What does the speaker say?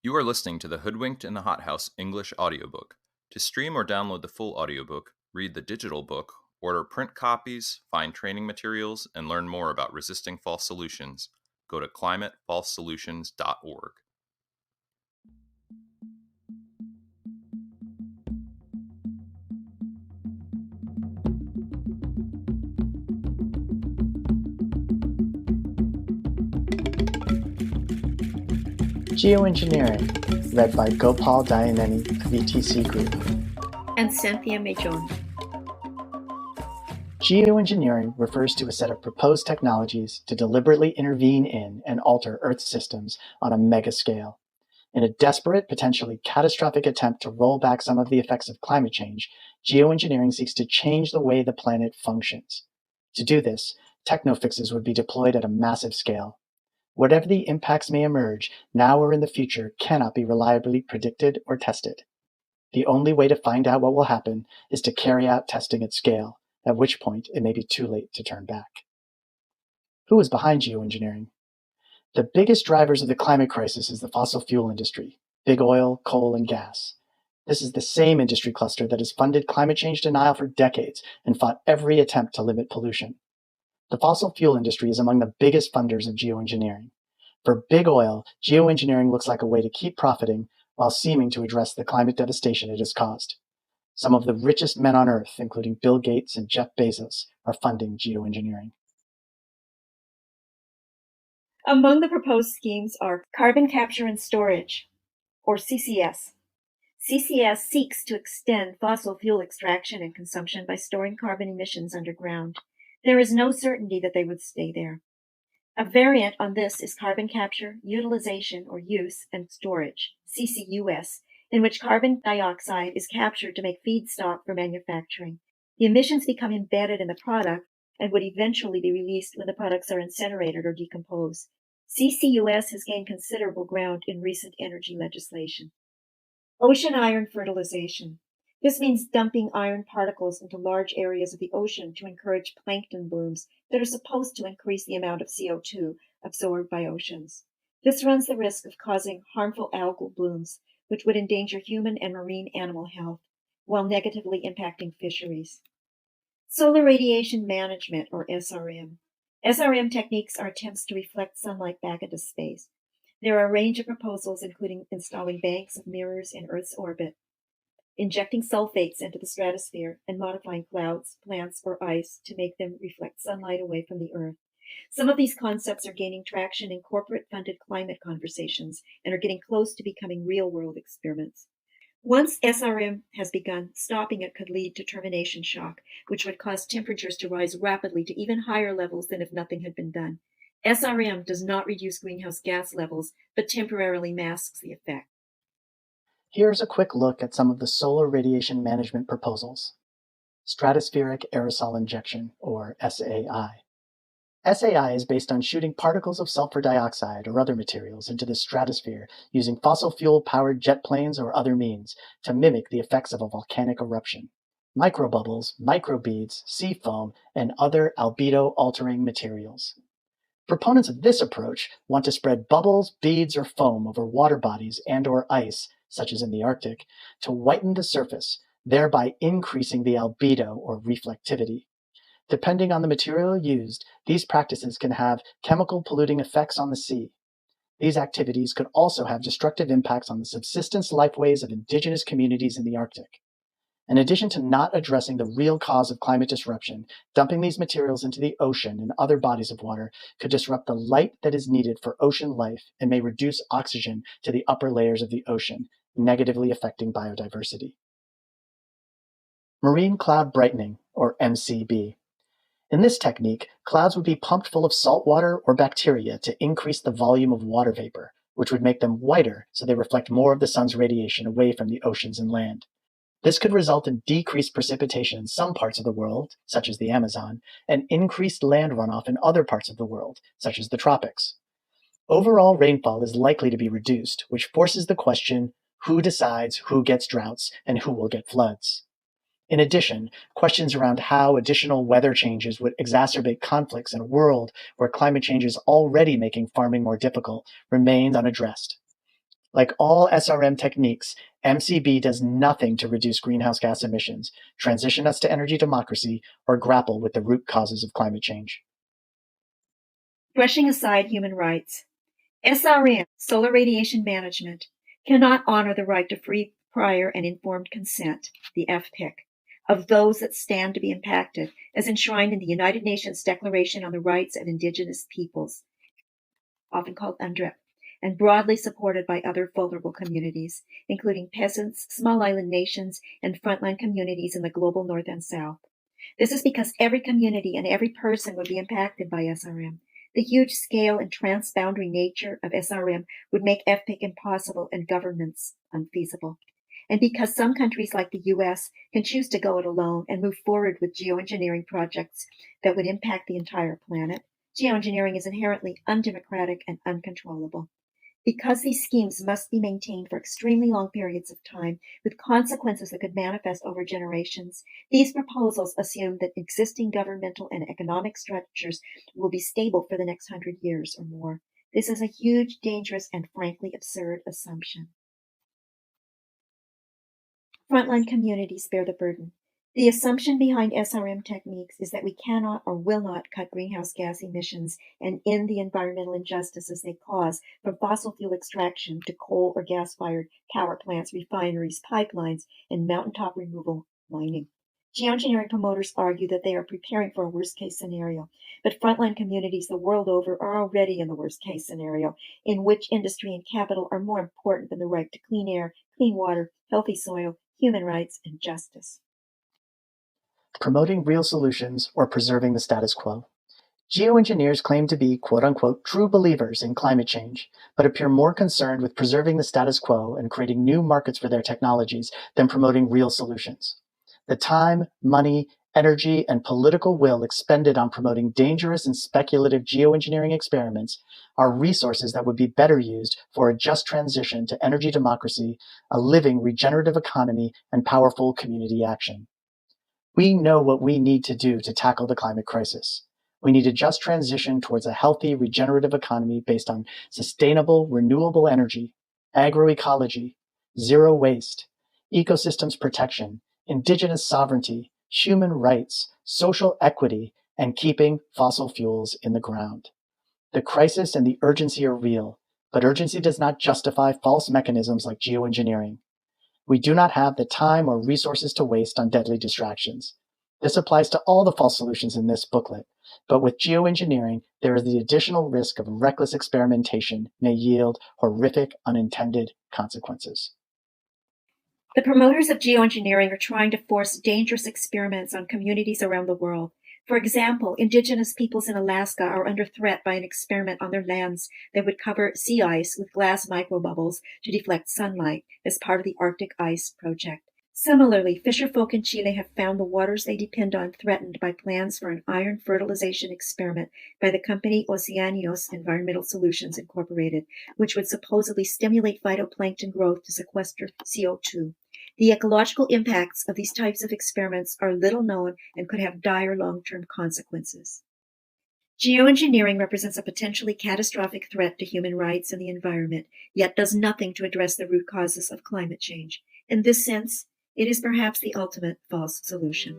You are listening to the Hoodwinked in the Hothouse English audiobook. To stream or download the full audiobook, read the digital book, order print copies, find training materials, and learn more about resisting false solutions, go to climatefalsesolutions.org. Geoengineering, read by Gopal Dayaneni of ETC Group. And Cynthia Majon. Geoengineering refers to a set of proposed technologies to deliberately intervene in and alter Earth systems on a mega scale. In a desperate, potentially catastrophic attempt to roll back some of the effects of climate change, geoengineering seeks to change the way the planet functions. To do this, techno-fixes would be deployed at a massive scale. Whatever the impacts may emerge, now or in the future, cannot be reliably predicted or tested. The only way to find out what will happen is to carry out testing at scale, at which point it may be too late to turn back. Who is behind geoengineering? The biggest drivers of the climate crisis is the fossil fuel industry, big oil, coal, and gas. This is the same industry cluster that has funded climate change denial for decades and fought every attempt to limit pollution. The fossil fuel industry is among the biggest funders of geoengineering. For big oil, geoengineering looks like a way to keep profiting while seeming to address the climate devastation it has caused. Some of the richest men on Earth, including Bill Gates and Jeff Bezos, are funding geoengineering. Among the proposed schemes are carbon capture and storage, or CCS. CCS seeks to extend fossil fuel extraction and consumption by storing carbon emissions underground. There is no certainty that they would stay there. A variant on this is carbon capture, utilization, or use, and storage, CCUS, in which carbon dioxide is captured to make feedstock for manufacturing. The emissions become embedded in the product and would eventually be released when the products are incinerated or decomposed. CCUS has gained considerable ground in recent energy legislation. Ocean iron fertilization. This means dumping iron particles into large areas of the ocean to encourage plankton blooms that are supposed to increase the amount of CO2 absorbed by oceans. This runs the risk of causing harmful algal blooms, which would endanger human and marine animal health, while negatively impacting fisheries. Solar radiation management, or SRM. SRM techniques are attempts to reflect sunlight back into space. There are a range of proposals, including installing banks of mirrors in Earth's orbit, injecting sulfates into the stratosphere, and modifying clouds, plants, or ice to make them reflect sunlight away from the Earth. Some of these concepts are gaining traction in corporate-funded climate conversations and are getting close to becoming real-world experiments. Once SRM has begun, stopping it could lead to termination shock, which would cause temperatures to rise rapidly to even higher levels than if nothing had been done. SRM does not reduce greenhouse gas levels, but temporarily masks the effect. Here's a quick look at some of the solar radiation management proposals. Stratospheric aerosol injection, or SAI. SAI is based on shooting particles of sulfur dioxide or other materials into the stratosphere using fossil fuel-powered jet planes or other means to mimic the effects of a volcanic eruption. Microbubbles, microbeads, sea foam, and other albedo-altering materials. Proponents of this approach want to spread bubbles, beads, or foam over water bodies and/or ice, such as in the Arctic, to whiten the surface, thereby increasing the albedo or reflectivity. Depending on the material used, these practices can have chemical polluting effects on the sea. These activities could also have destructive impacts on the subsistence lifeways of indigenous communities in the Arctic. In addition to not addressing the real cause of climate disruption, dumping these materials into the ocean and other bodies of water could disrupt the light that is needed for ocean life and may reduce oxygen to the upper layers of the ocean, negatively affecting biodiversity. Marine cloud brightening, or MCB. In this technique, clouds would be pumped full of salt water or bacteria to increase the volume of water vapor, which would make them whiter so they reflect more of the sun's radiation away from the oceans and land. This could result in decreased precipitation in some parts of the world, such as the Amazon, and increased land runoff in other parts of the world, such as the tropics. Overall rainfall is likely to be reduced, which forces the question, who decides who gets droughts and who will get floods? In addition, questions around how additional weather changes would exacerbate conflicts in a world where climate change is already making farming more difficult remain unaddressed. Like all SRM techniques, MCB does nothing to reduce greenhouse gas emissions, transition us to energy democracy, or grapple with the root causes of climate change. Brushing aside human rights, SRM, solar radiation management, cannot honor the right to free, prior, and informed consent, the FPIC, of those that stand to be impacted, as enshrined in the United Nations Declaration on the Rights of Indigenous Peoples, often called UNDRIP, and broadly supported by other vulnerable communities, including peasants, small island nations, and frontline communities in the global north and south. This is because every community and every person would be impacted by SRM. The huge scale and transboundary nature of SRM would make FPIC impossible and governance unfeasible. And because some countries like the US can choose to go it alone and move forward with geoengineering projects that would impact the entire planet, geoengineering is inherently undemocratic and uncontrollable. Because these schemes must be maintained for extremely long periods of time, with consequences that could manifest over generations, these proposals assume that existing governmental and economic structures will be stable for the next 100 years or more. This is a huge, dangerous, and frankly absurd assumption. Frontline communities bear the burden. The assumption behind SRM techniques is that we cannot or will not cut greenhouse gas emissions and end the environmental injustices they cause, from fossil fuel extraction to coal or gas-fired power plants, refineries, pipelines, and mountaintop removal mining. Geoengineering promoters argue that they are preparing for a worst-case scenario, but frontline communities the world over are already in the worst-case scenario, in which industry and capital are more important than the right to clean air, clean water, healthy soil, human rights, and justice. Promoting real solutions or preserving the status quo. Geoengineers claim to be quote-unquote true believers in climate change, but appear more concerned with preserving the status quo and creating new markets for their technologies than promoting real solutions. The time, money, energy, and political will expended on promoting dangerous and speculative geoengineering experiments are resources that would be better used for a just transition to energy democracy, a living regenerative economy, and powerful community action. We know what we need to do to tackle the climate crisis. We need a just transition towards a healthy, regenerative economy based on sustainable, renewable energy, agroecology, zero waste, ecosystems protection, indigenous sovereignty, human rights, social equity, and keeping fossil fuels in the ground. The crisis and the urgency are real, but urgency does not justify false mechanisms like geoengineering. We do not have the time or resources to waste on deadly distractions. This applies to all the false solutions in this booklet, but with geoengineering, there is the additional risk of reckless experimentation may yield horrific unintended consequences. The promoters of geoengineering are trying to force dangerous experiments on communities around the world. For example, indigenous peoples in Alaska are under threat by an experiment on their lands that would cover sea ice with glass microbubbles to deflect sunlight as part of the Arctic Ice Project. Similarly, fisherfolk in Chile have found the waters they depend on threatened by plans for an iron fertilization experiment by the company Oceanios Environmental Solutions Incorporated, which would supposedly stimulate phytoplankton growth to sequester CO2. The ecological impacts of these types of experiments are little known and could have dire long-term consequences. Geoengineering represents a potentially catastrophic threat to human rights and the environment, yet does nothing to address the root causes of climate change. In this sense, it is perhaps the ultimate false solution.